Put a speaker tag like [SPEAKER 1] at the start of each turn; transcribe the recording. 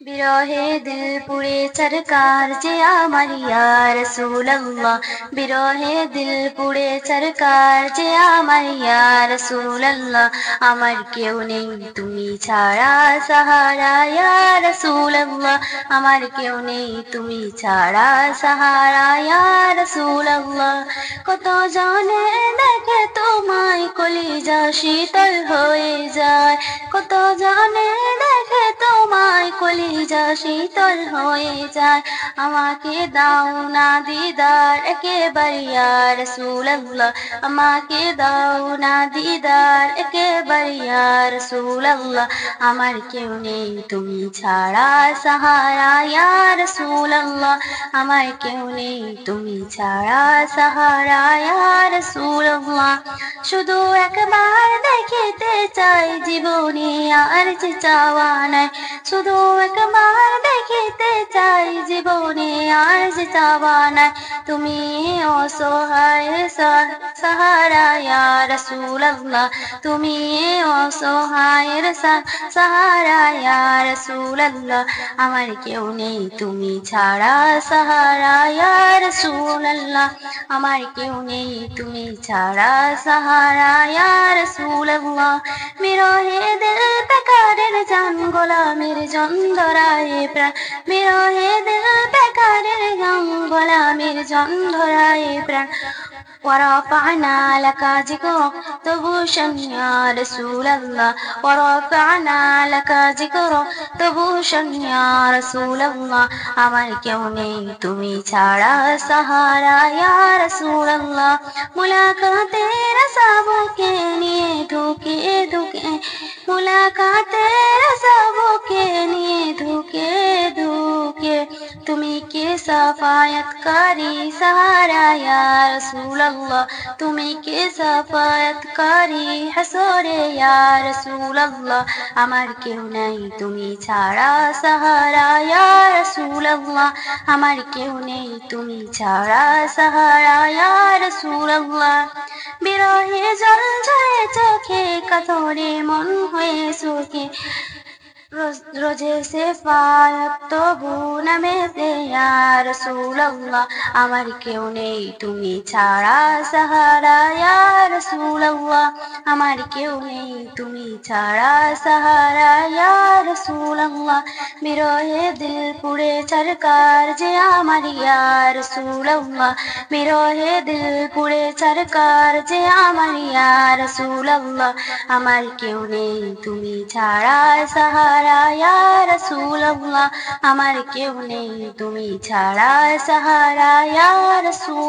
[SPEAKER 1] বিরহে দিল পুড়ে চরকার যে আমার ইয়া রাসূলুল্লাহ, বিরহে দিল পুড়ে চরকার যে আমার ইয়া রাসূলুল্লাহ। আমার কেউ নেই তুমি ছাড়া সাহারা ইয়া রাসূলুল্লাহ, আমার কেউ নেই তুমি ছাড়া সাহারা ইয়া রাসূলুল্লাহ। কত জানে দেখে তোমায় কলিজা শীতল হয়ে যায়, কত জানে দেখে তোমায় কলিজা শীতল হয়ে যায়। আমাকে দাও না দিদার একেবারে ইয়া রাসূলুল্লাহ, আমাকে দাও না দিদার একেবারে ইয়া রাসূলুল্লাহ। আমার কেউ নেই তুমি ছাড়া সাহারা ইয়া রাসূলুল্লাহ, আমার কেউ নেই তুমি ছাড়া সাহারা ইয়া রাসূলুল্লাহ। শুধু একবার দেখিতে চাই জীবনে আর যে চাওয়া নাই, শুধু একবার দেখিতে চাই জীবনে আর যে চাওয়া নাই। তুমি অসহায় সাহারা ইয়া রাসূলুল্লাহ, তুমি অসহায়ের সাহারা ইয়া রাসূলুল্লাহ। আমার কেউ নেই তুমি ছাড়া সাহারা ইয়া রাসূলুল্লাহ, আমার কেউ নেই তুমি ছাড়া সাহারা ইয়া রাসূলুল্লাহ। বিরহে দিল বেকারের জান গোলামের জন ধরায় প্রাণ, বিরহে দিল বেকারের জান গোলামের জন ধরায় প্রাণ। ورفعنا لك ذكرك تبوشا يا رسول الله، ورفعنا لك ذكرك تبوشا يا رسول الله। আমার কেউ নেই তুমি ছাড়া সাহারা ইয়া রাসূলুল্লাহ। মুলাকাতের আশাবুকে নিয়ে ধুকে ধুকে, মুলাকাতের আশাবুকে নিয়ে ধুকে ধুকে, তুমি কে সাফায়াতকারী সাহারা ইয়া রাসূলুল্লাহ, তুমি কে সাফায়াতকারী হাসরে ইয়া রাসূলুল্লাহ। আমার কেউ নাই তুমি ছাড়া সাহারা ইয়া রাসূলুল্লাহ, আমার কেউ নেই তুমি ছাড়া সাহারা ইয়া রাসূলুল্লাহ। বিরহে জল ঝরে চোখে কাতরে মন হয়ে সুখে, রোজে সেফায়াত তবু নামে ইয়া রাসূলুল্লাহ। আমার কেউ নেই তুমি ছাড়া সাহারা ইয়া রাসূলুল্লাহ, আমার কেউ নেই তুমি ছাড়া সাহারা ইয়া রাসূলুল্লাহ। বিরহে দিল পুড়ে চরকার যে আমার ইয়া রাসূলুল্লাহ, বিরহে দিল পুড়ে চরকার যে আমার ইয়া রাসূলুল্লাহ। আমার কেউ নেই তুমি ছাড়া সাহারা ইয়া রাসূলুল্লাহ, আমার কেউ নেই তুমি ছাড়া সাহারা ইয়া রাসূল।